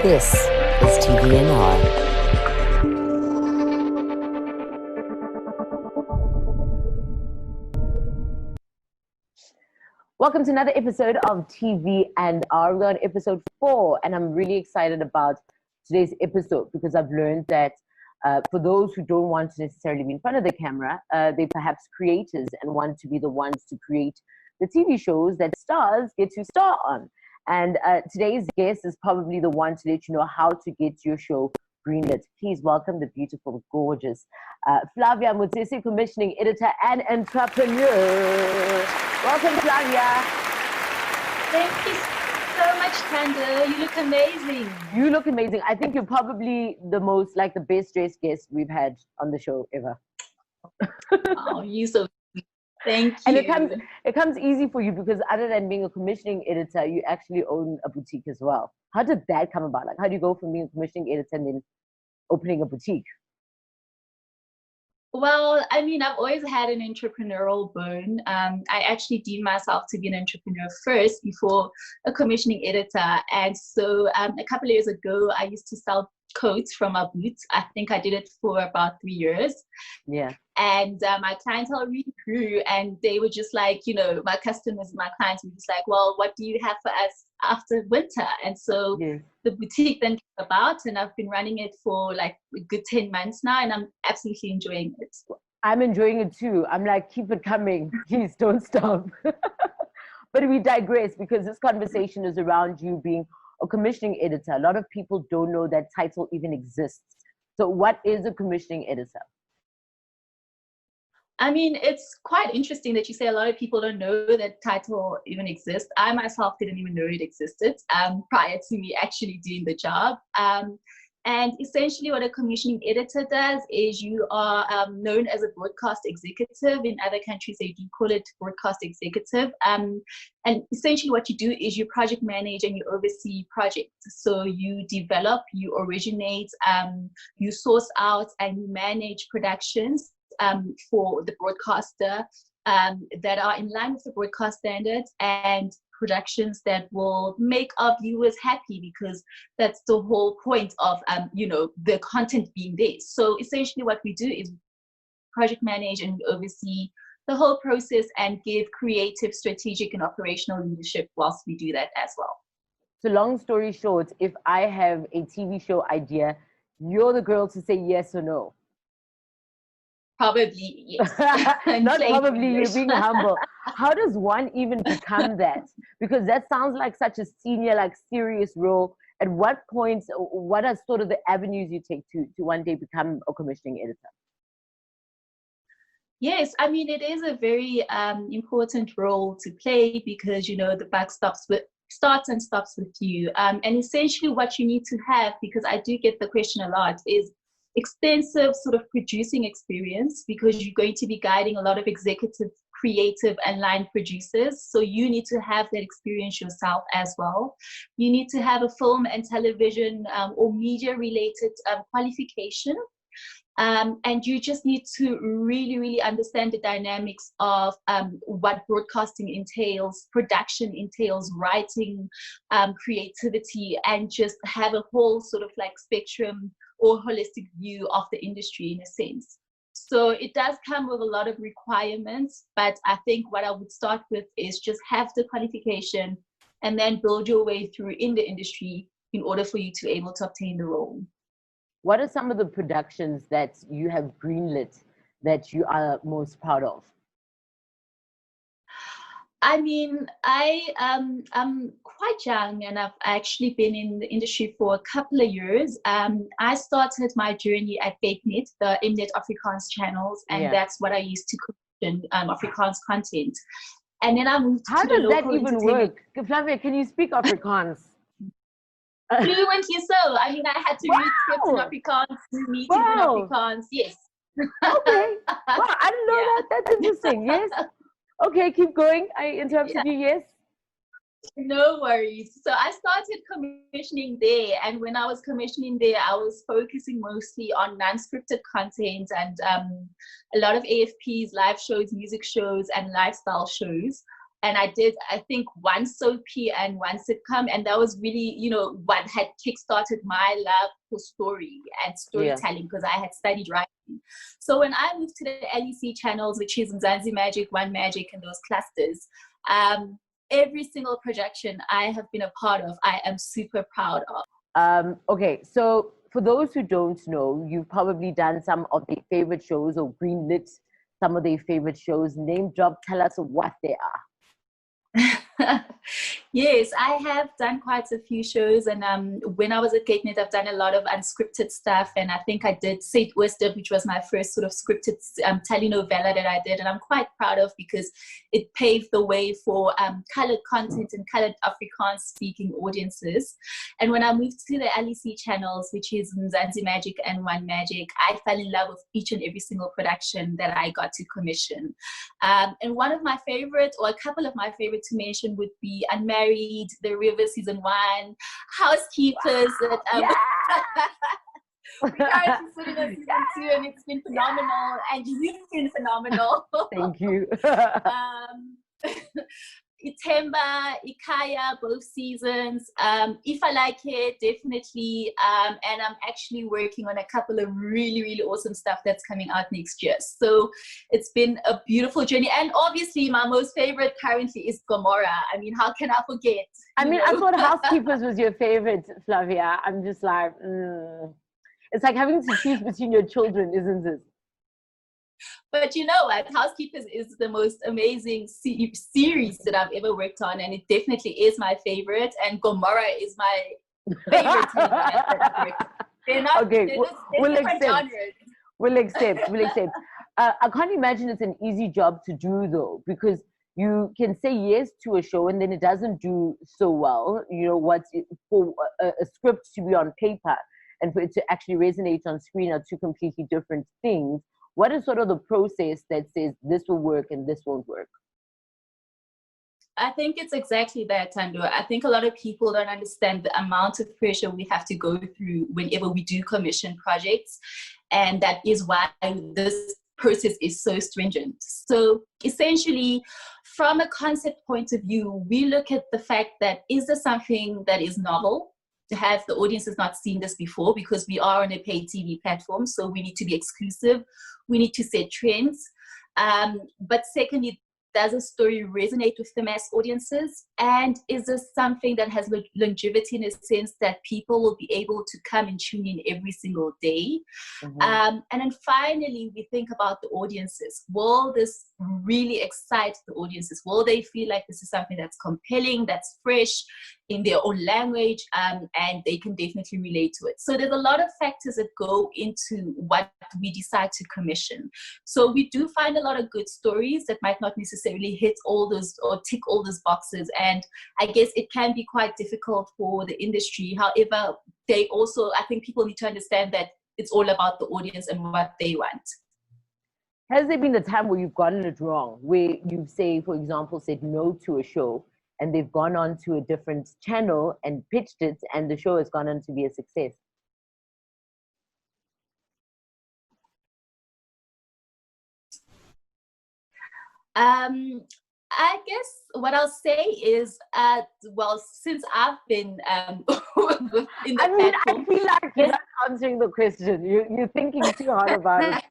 This is TVNR. Welcome to another episode of TV&R. We're on episode 4, and I'm really excited about today's episode because I've learned that for those who don't want to necessarily be in front of the camera, they perhaps creators and want to be the ones to create the TV shows that stars get to star on. And today's guest is probably the one to let you know how to get your show greenlit. Please welcome the beautiful, gorgeous Flavia Mutesi, commissioning editor and entrepreneur. Welcome, Flavia. Thank you so much, thando. You look amazing. You look amazing. I think you're probably the most, like, the best dressed guest we've had on the show ever. Oh, you so thank you. And it comes easy for you because other than being a commissioning editor, you actually own a boutique as well. How did that come about? Like, how do you go from being a commissioning editor and then opening a boutique? Well, I mean, I've always had an entrepreneurial bone. I actually deemed myself to be an entrepreneur first before a commissioning editor. And so a couple of years ago, I used to sell coats from a boot. I think I did it for about 3 years. Yeah. And my clientele really grew, and they were just like, you know, my customers, my clients were just like, well, what do you have for us after winter? And so the boutique then came about, and I've been running it for like a good 10 months now, and I'm absolutely enjoying it. I'm enjoying it too. I'm like, keep it coming. Please don't stop. But we digress because this conversation is around you being a commissioning editor. A lot of people don't know that title even exists. So what is a commissioning editor? I mean, it's quite interesting that you say a lot of people don't know that title even exists. I myself didn't even know it existed prior to me actually doing the job. And essentially what a commissioning editor does is you are known as a broadcast executive. In other countries, they do call it broadcast executive. And essentially what you do is you project manage and you oversee projects. So you develop, you originate, you source out, and you manage productions for the broadcaster that are in line with the broadcast standards, and productions that will make our viewers happy, because that's the whole point of you know, the content being there. So essentially what we do is project manage and oversee the whole process and give creative, strategic and operational leadership whilst we do that as well. So long story short, if I have a TV show idea, you're the girl to say yes or no. Probably, yes. Not probably, you're being humble. How does one even become that? Because that sounds like such a senior, like, serious role. At what point, what are sort of the avenues you take to one day become a commissioning editor? Yes, I mean, it is a very important role to play because, you know, the buck starts and stops with you. And essentially what you need to have, because I do get the question a lot, is extensive sort of producing experience, because you're going to be guiding a lot of executive, creative and line producers. So you need to have that experience yourself as well. You need to have a film and television or media related qualification. And you just need to really, really understand the dynamics of what broadcasting entails, production entails, writing, creativity, and just have a whole sort of like spectrum or holistic view of the industry in a sense. So it does come with a lot of requirements, but I think what I would start with is just have the qualification and then build your way through in the industry in order for you to be able to obtain the role. What are some of the productions that you have greenlit that you are most proud of? I mean, I'm quite young, and I've actually been in the industry for a couple of years. I started my journey at thhabethe, the Mnet Afrikaans channels, and that's what I used to commission Afrikaans content. And then I moved How to the local. How does that even work? Flavia, can you speak Afrikaans? Fluently so. I mean, I had to read scripts in Afrikaans, do meetings in Afrikaans. Yes. Okay. Wow, I didn't know that. That's interesting. Yes. Okay, keep going. I interrupted you. Yes. No worries. So I started commissioning there, and when I was commissioning there, I was focusing mostly on non-scripted content and a lot of AFPs, live shows, music shows, and lifestyle shows. And I did, I think, one soapy and one sitcom. And that was really, you know, what had kickstarted my love for story and storytelling, because I had studied writing. So when I moved to the LEC channels, which is Mzansi Magic, One Magic, and those clusters, every single production I have been a part of, I am super proud of. Okay, so for those who don't know, you've probably done some of their favorite shows or greenlit some of their favorite shows. Name drop, tell us what they are. Yes, I have done quite a few shows, and when I was at GateNet, I've done a lot of unscripted stuff, and I think I did Saint Wisdom, which was my first sort of scripted telenovela that I did, and I'm quite proud of, because it paved the way for colored content and colored Afrikaans speaking audiences. And when I moved to the LEC channels, which is Mzansi Magic and One Magic, I fell in love with each and every single production that I got to commission. And one of my favorite, or a couple of my favorite to mention, would be Unmarried, The River Season 1, Housekeepers. Wow. That we're currently sitting on Season 2, and it's been phenomenal, and you've been phenomenal. Thank you. Itemba, Ikaya, both seasons. If I Like It, definitely. And I'm actually working on a couple of really, really awesome stuff that's coming out next year. So it's been a beautiful journey. And obviously, my most favorite currently is Gomorrah. I mean, how can I forget? I mean, I thought Housekeepers was your favorite, Flavia. I'm just like, It's like having to choose between your children, isn't it? But you know what? Housekeepers is the most amazing series that I've ever worked on, and it definitely is my favorite. And Gomorrah is my favorite TV that I've worked on. They're not, okay, we'll accept. Genres. We'll accept. We'll accept. I can't imagine it's an easy job to do, though, because you can say yes to a show and then it doesn't do so well. You know, for a script to be on paper and for it to actually resonate on screen are two completely different things. What is sort of the process that says this will work and this won't work? I think it's exactly that, Thando. I think a lot of people don't understand the amount of pressure we have to go through whenever we do commission projects. And that is why this process is so stringent. So essentially, from a concept point of view, we look at the fact that, is there something that is novel? To have the audience has not seen this before, because we are on a paid TV platform, so we need to be exclusive. We need to set trends. But secondly, does a story resonate with the mass audiences? And is this something that has longevity, in a sense that people will be able to come and tune in every single day? Mm-hmm. And then finally, we think about the audiences. Will this really excite the audiences? Will they feel like this is something that's compelling, that's fresh, in their own language, and they can definitely relate to it? So there's a lot of factors that go into what we decide to commission. So we do find a lot of good stories that might not necessarily hit all those or tick all those boxes, and I guess it can be quite difficult for the industry. However, they also, I think people need to understand that it's all about the audience and what they want. Has there been a time where you've gotten it wrong, where you've, say, for example, said no to a show and they've gone on to a different channel and pitched it and the show has gone on to be a success? I guess what I'll say is, well, since I've been in the platform, I feel like you're not answering the question. You're thinking too hard about it.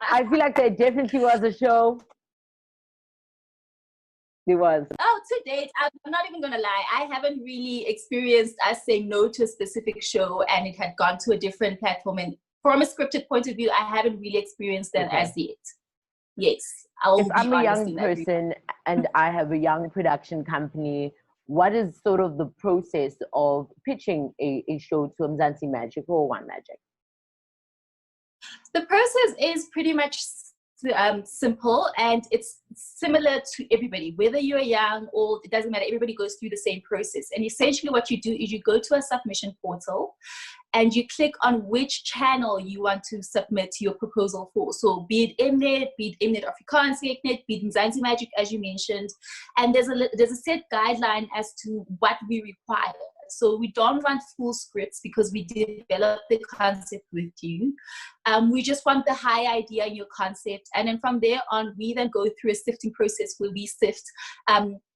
I feel like there definitely was a show. There was. Oh, to date, I'm not even going to lie. I haven't really experienced us saying no to a specific show and it had gone to a different platform. And from a scripted point of view, I haven't really experienced that as yet. Yes. If I'm a young person and I have a young production company, what is sort of the process of pitching a show to Mzansi Magic or One Magic? The process is pretty much simple, and it's similar to everybody, whether you're young or old, it doesn't matter. Everybody goes through the same process. And essentially what you do is you go to a submission portal and you click on which channel you want to submit your proposal for. So be it Mnet, be it Mnet Afrikaans, be it Mzansi Magic, as you mentioned. And there's a set guideline as to what we require. So we don't want full scripts because we develop the concept with you. We just want the high idea in your concept. And then from there on, we then go through a sifting process where we sift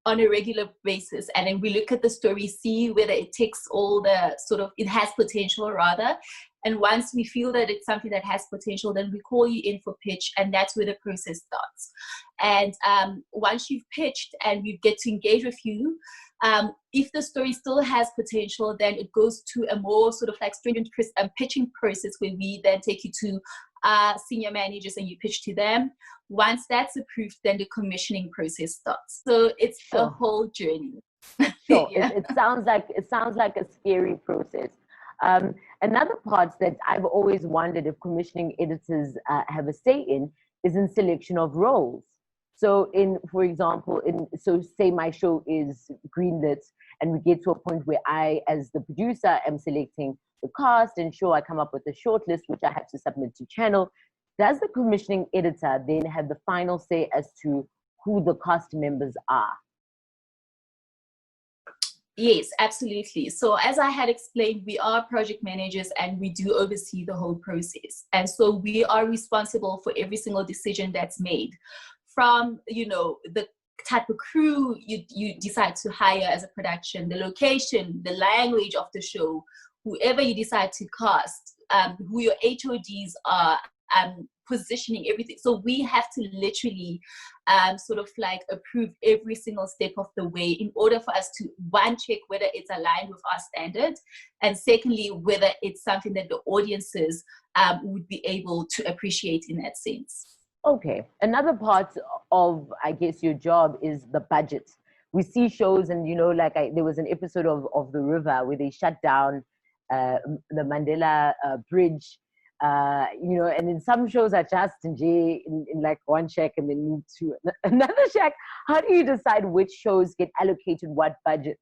on a regular basis, and then we look at the story, see whether it ticks all the it has potential rather. And once we feel that it's something that has potential, then we call you in for pitch, and that's where the process starts. And once you've pitched and we get to engage with you, if the story still has potential, then it goes to a more stringent pitching process, where we then take you to senior managers and you pitch to them. Once that's approved, then the commissioning process starts. So it's a whole journey. Sure. Yeah. It sounds like a scary process. Another part that I've always wondered if commissioning editors have a say in is in selection of roles. So for example, say my show is greenlit and we get to a point where I, as the producer, am selecting the cast, and sure, I come up with a short list, which I have to submit to channel. Does the commissioning editor then have the final say as to who the cast members are? Yes, absolutely. So as I had explained, we are project managers and we do oversee the whole process. And so we are responsible for every single decision that's made, from, the type of crew you decide to hire as a production, the location, the language of the show, whoever you decide to cast, who your HODs are, positioning, everything. So we have to literally approve every single step of the way in order for us to, one, check whether it's aligned with our standards, and secondly, whether it's something that the audiences would be able to appreciate in that sense. Okay. Another part of, I guess, your job is the budget. We see shows, and there was an episode of The River where they shut down the Mandela Bridge. And in some shows are just in like one shack and then move to another shack. How do you decide which shows get allocated what budgets?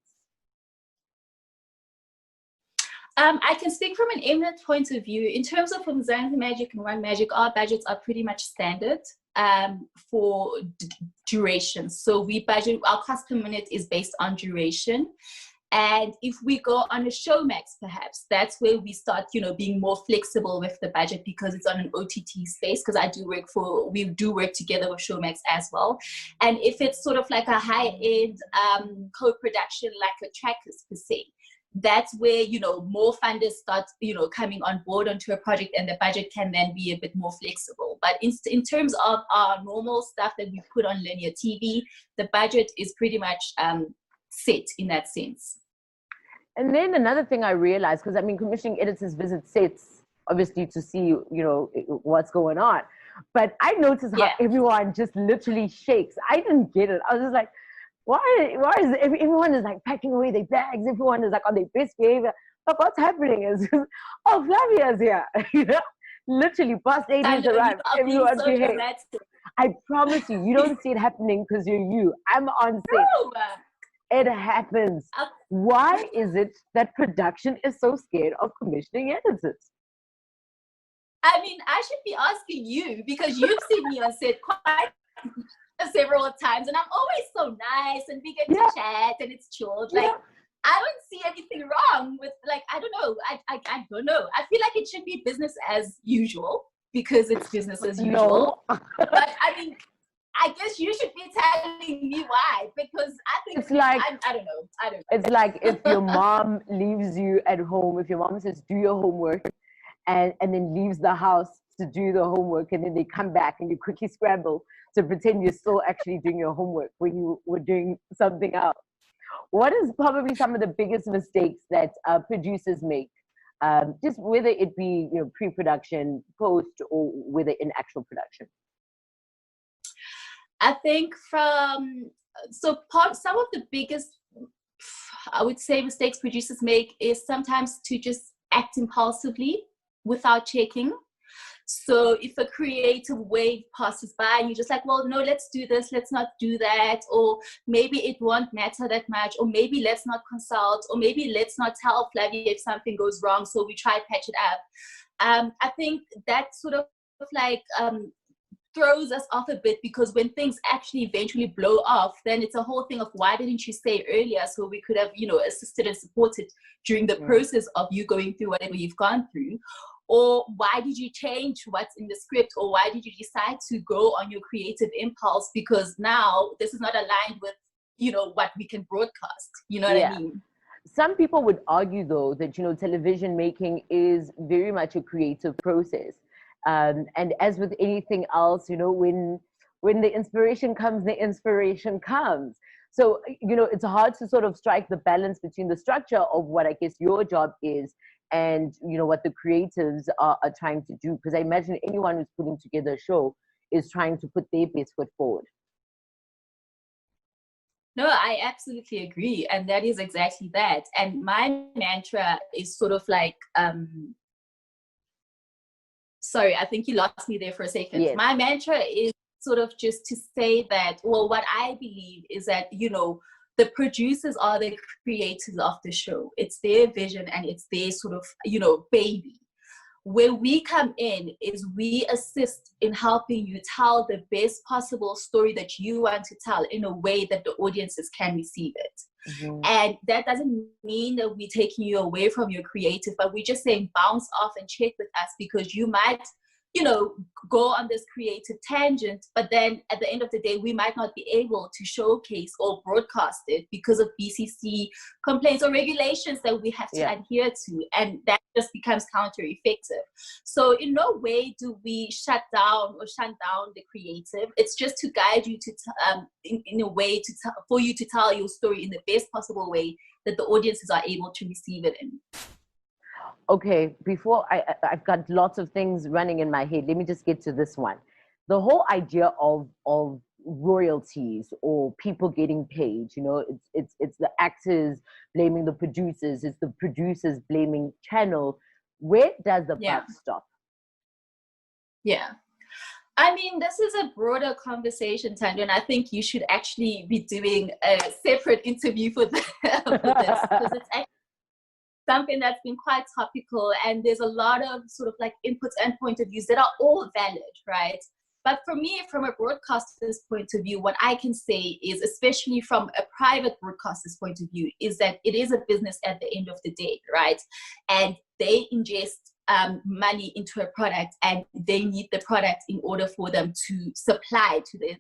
I can speak from an eminent point of view. In terms of Mzansi Magic and One Magic, our budgets are pretty much standard for duration. So we budget, our cost per minute is based on duration. And if we go on a Showmax, perhaps that's where we start, being more flexible with the budget, because it's on an OTT space. Because we do work together with Showmax as well. And if it's like a high-end co-production, like a Trackers per se, that's where, more funders start, coming on board onto a project, and the budget can then be a bit more flexible. But in terms of our normal stuff that we put on linear TV, the budget is pretty much set in that sense. And then another thing I realized, because commissioning editors visit sets, obviously, to see, what's going on. But I noticed how everyone just literally shakes. I didn't get it. I was just like, why is everyone is like packing away their bags? Everyone is like on their best behavior. But what's happening is, Flavia's here. Literally, boss ladies arrived. Everyone's behaving. I promise you, you don't see it happening because you're you. I'm on set. No. It happens. Why is it that production is so scared of commissioning editors? I should be asking you, because you've seen me on set quite several times, and I'm always so nice, and we get to chat, and it's chilled. I don't see anything wrong with, I don't know. I don't know. I feel like it should be business as usual, because it's business as usual. But I guess you should be telling me why, because I think it's like, I don't know. It's like if your mom leaves you at home, if your mom says, do your homework, and then leaves the house to do the homework, and then they come back and you quickly scramble to pretend you're still actually doing your homework when you were doing something else. What is probably some of the biggest mistakes that producers make, just whether it be pre-production, post, or whether in actual production? I think some of the biggest, I would say, mistakes producers make is sometimes to just act impulsively without checking. So if a creative wave passes by and you're just like, well, no, let's do this, let's not do that, or maybe it won't matter that much, or maybe let's not consult, or maybe let's not tell Flavia if something goes wrong, so we try to patch it up. I think that throws us off a bit, because when things actually eventually blow off, then it's a whole thing of, why didn't you say earlier, so we could have assisted and supported during the process of you going through whatever you've gone through. Or why did you change what's in the script, or why did you decide to go on your creative impulse, because now this is not aligned with what we can broadcast. You know what Yeah. I mean? Some people would argue, though, that television making is very much a creative process, and as with anything else, when the inspiration comes, the inspiration comes. So it's hard to sort of strike the balance between the structure of what I guess your job is and what the creatives are trying to do. Because I imagine anyone who's putting together a show is trying to put their best foot forward. No, I absolutely agree. And that is exactly that. And my mantra is sort of like, sorry, I think you lost me there for a second. Yes. My mantra is sort of just to say that, well, what I believe is that, the producers are the creators of the show. It's their vision and it's their sort of, baby. Where we come in is we assist in helping you tell the best possible story that you want to tell in a way that the audiences can receive it. Mm-hmm. And that doesn't mean that we're taking you away from your creative, but we're just saying bounce off and check with us, because you might go on this creative tangent, but then at the end of the day, we might not be able to showcase or broadcast it because of BCC complaints or regulations that we have to adhere to. And that just becomes counter-effective. So in no way do we shut down the creative. It's just to guide you to, in a way for you to tell your story in the best possible way that the audiences are able to receive it in. Okay, before I've got lots of things running in my head. Let me just get to this one. The whole idea of royalties or people getting paid, it's the actors blaming the producers, it's the producers blaming channel. Where does the buck stop? Yeah. I mean, this is a broader conversation, Thando, and I think you should actually be doing a separate interview for this, because it's actually something that's been quite topical, and there's a lot of sort of like inputs and point of views that are all valid, right? But for me, from a broadcaster's point of view, what I can say is, especially from a private broadcaster's point of view, is that it is a business at the end of the day, right? And they ingest money into a product, and they need the product in order for them to supply to the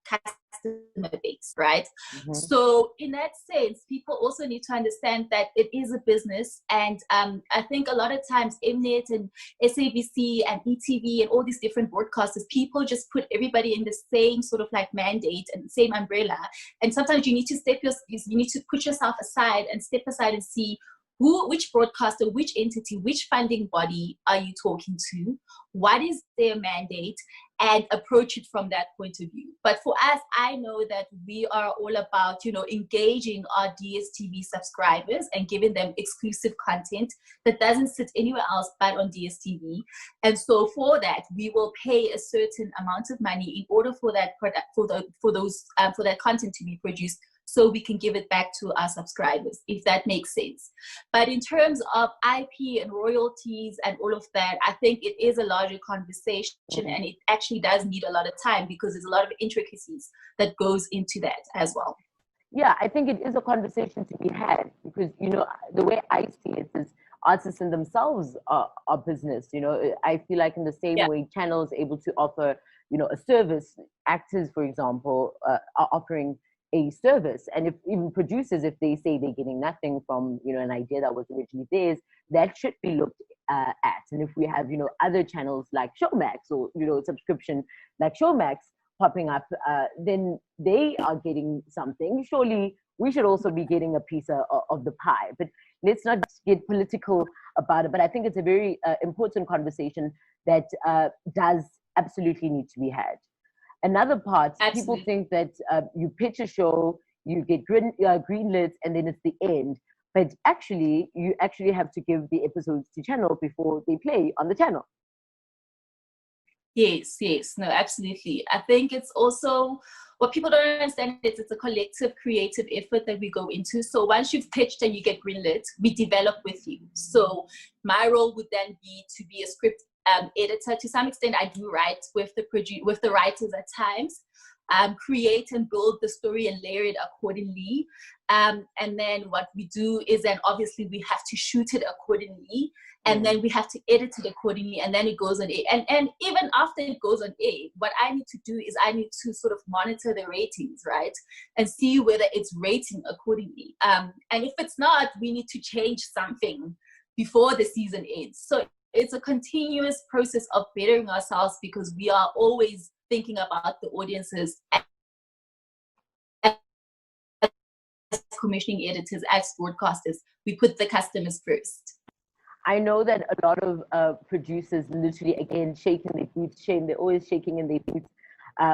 customer base, right? Mm-hmm. So in that sense, people also need to understand that it is a business, and I think a lot of times Mnet and SABC and ETV and all these different broadcasters, people just put everybody in the same sort of like mandate and same umbrella, and sometimes you need to put yourself aside and step aside and see which broadcaster, which entity, which funding body are you talking to? What is their mandate? And approach it from that point of view. But for us, I know that we are all about, engaging our DSTV subscribers and giving them exclusive content that doesn't sit anywhere else but on DSTV. And so for that, we will pay a certain amount of money in order for that product, for that content to be produced, so we can give it back to our subscribers, if that makes sense. But in terms of IP and royalties and all of that, I think it is a larger conversation, and it actually does need a lot of time, because there's a lot of intricacies that goes into that as well. Yeah, I think it is a conversation to be had, because, the way I see it is artists in themselves are business. I feel like in the same way channels able to offer, a service, actors, for example, are offering a service. And if even producers, if they say they're getting nothing from an idea that was originally theirs, that should be looked at. And if we have other channels like Showmax or subscription like Showmax popping up, then they are getting something. Surely we should also be getting a piece of the pie. But let's not get political about it. But I think it's a very important conversation that does absolutely need to be had. Another part, people think that you pitch a show, you get greenlit, and then it's the end. But actually, you actually have to give the episodes to channel before they play on the channel. Yes, no, absolutely. I think it's also, what people don't understand is it's a collective creative effort that we go into. So once you've pitched and you get greenlit, we develop with you. So my role would then be to be a script editor. To some extent, I do write with the writers at times. create and build the story and layer it accordingly. And then what we do is then obviously we have to shoot it accordingly, and then we have to edit it accordingly, and then it goes on air. And even after it goes on air, what I need to do is I need to sort of monitor the ratings, right? And see whether it's rating accordingly. And if it's not, we need to change something before the season ends. So it's a continuous process of bettering ourselves, because we are always thinking about the audiences as commissioning editors, as broadcasters. We put the customers first. I know that a lot of producers literally, again, shaking their boots, they're always shaking in their boots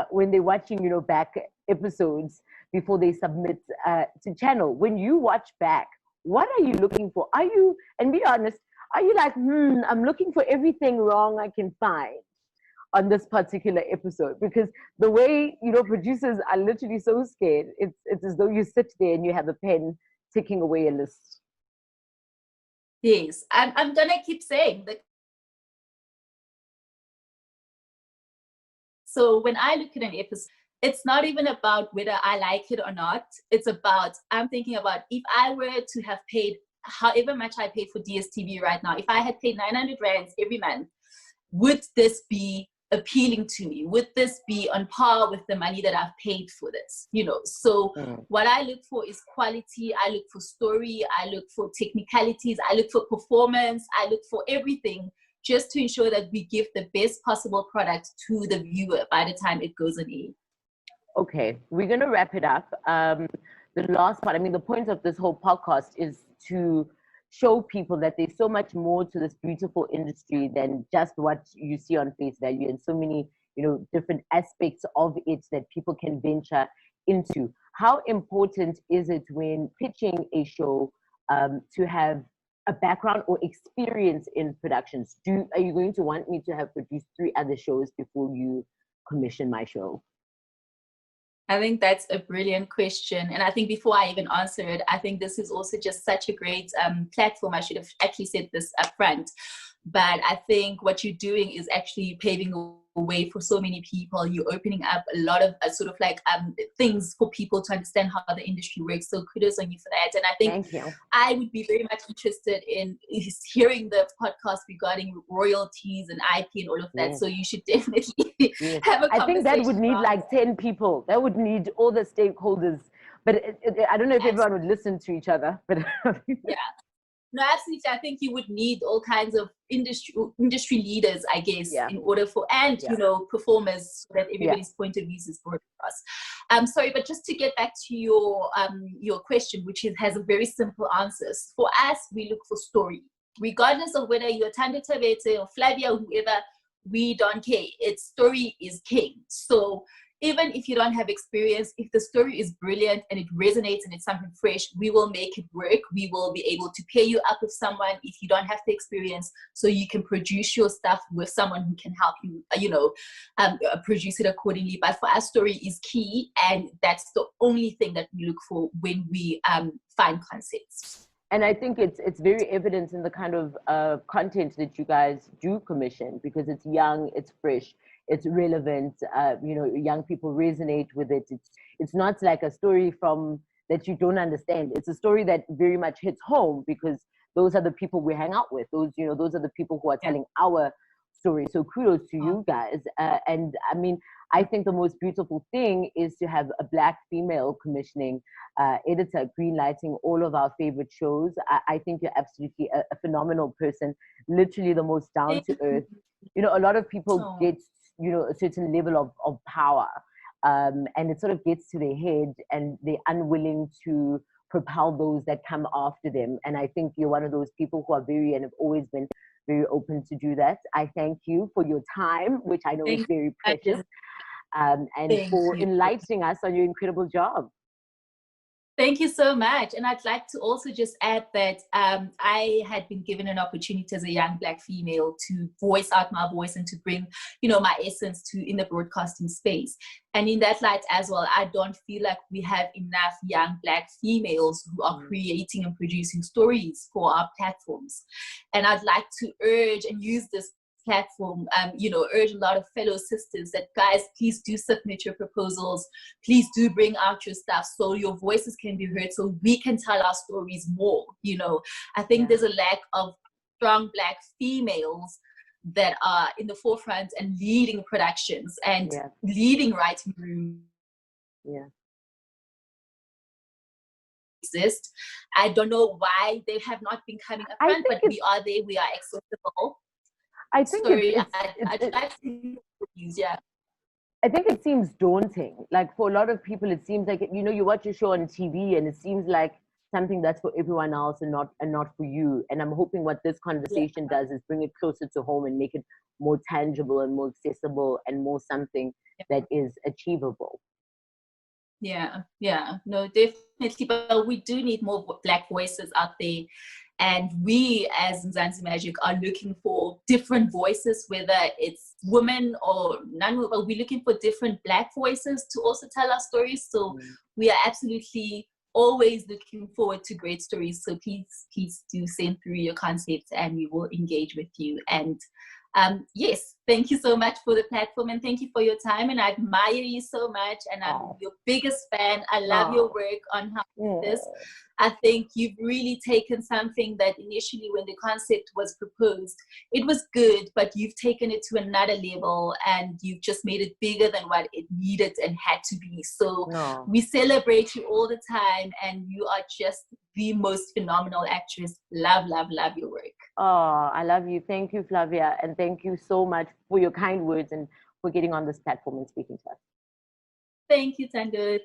when they're watching, back episodes before they submit to channel. When you watch back, what are you looking for? Are you, and be honest, are you like, I'm looking for everything wrong I can find on this particular episode? Because the way, producers are literally so scared, it's as though you sit there and you have a pen ticking away a list. Yes, I'm gonna keep saying that. So when I look at an episode, it's not even about whether I like it or not. It's about, I'm thinking about, if I were to have paid however much I paid for DSTV right now, if I had paid 900 rands every month, would this be appealing to me? Would this be on par with the money that I've paid for this? So what I look for is quality. I look for story. I look for technicalities. I look for performance. I look for everything, just to ensure that we give the best possible product to the viewer by the time it goes on air. Okay, we're going to wrap it up. The last part, the point of this whole podcast is to show people that there's so much more to this beautiful industry than just what you see on face value, and so many, different aspects of it that people can venture into. How important is it when pitching a show to have a background or experience in productions? Are you going to want me to have produced 3 other shows before you commission my show? I think that's a brilliant question. And I think before I even answer it, I think this is also just such a great platform. I should have actually said this up front. But I think what you're doing is actually paving the way for so many people. You're opening up a lot of sort of like things for people to understand how the industry works. So kudos on you for that. And I think I would be very much interested in hearing the podcast regarding royalties and IP and all of that. So you should definitely have a conversation. I think that would need like 10 people. That would need all the stakeholders. But I don't know if everyone would listen to each other. But yeah. No, absolutely. I think you would need all kinds of industry leaders, I guess, in order for, and performers, so that everybody's point of view is brought across. Sorry, but just to get back to your question, which has a very simple answers. For us, we look for story, regardless of whether you're thando, thabethe, or Flavia, or whoever. We don't care. Its story is king. So even if you don't have experience, if the story is brilliant and it resonates and it's something fresh, we will make it work. We will be able to pair you up with someone if you don't have the experience, so you can produce your stuff with someone who can help you, produce it accordingly. But for us, story is key, and that's the only thing that we look for when we find concepts. And I think it's very evident in the kind of content that you guys do commission, because it's young, it's fresh, it's relevant. Young people resonate with it. It's not like a story from that you don't understand. It's a story that very much hits home, because those are the people we hang out with. Those are the people who are telling our story. So kudos to you guys. And I think the most beautiful thing is to have a Black female commissioning editor, greenlighting all of our favorite shows. I think you're absolutely a phenomenal person, literally the most down to earth. A lot of people get, a certain level of power, and it sort of gets to their head, and they're unwilling to propel those that come after them. And I think you're one of those people who are and have always been very open to do that. I thank you for your time, which I know is very precious, and for enlightening us on your incredible job. Thank you so much. And I'd like to also just add that I had been given an opportunity as a young Black female to voice out my voice and to bring, my essence in the broadcasting space. And in that light as well, I don't feel like we have enough young Black females who are creating and producing stories for our platforms. And I'd like to urge and use this platform, urge a lot of fellow sisters that, guys, please do submit your proposals. Please do bring out your stuff so your voices can be heard, so we can tell our stories more. I think there's a lack of strong Black females that are in the forefront and leading productions and leading writing rooms. Exist. I don't know why they have not been coming up front, but we are there. We are accessible. I think I'd like to use, I think it seems daunting. Like for a lot of people, it seems like, you watch a show on TV and it seems like something that's for everyone else and not for you. And I'm hoping what this conversation does is bring it closer to home and make it more tangible and more accessible and more something that is achievable. No, definitely. But we do need more Black voices out there. And we as Mzansi Magic are looking for different voices, whether it's women or non-women, but we're looking for different Black voices to also tell our stories. So we are absolutely always looking forward to great stories. So please do send through your concepts and we will engage with you. And yes, thank you so much for the platform and thank you for your time. And I admire you so much. And I'm your biggest fan. I love your work on how this. I think you've really taken something that initially when the concept was proposed, it was good, but you've taken it to another level and you've just made it bigger than what it needed and had to be. So we celebrate you all the time and you are just the most phenomenal actress. Love, love, love your work. Oh, I love you. Thank you, Flavia. And thank you so much for your kind words and for getting on this platform and speaking to us. Thank you, thando.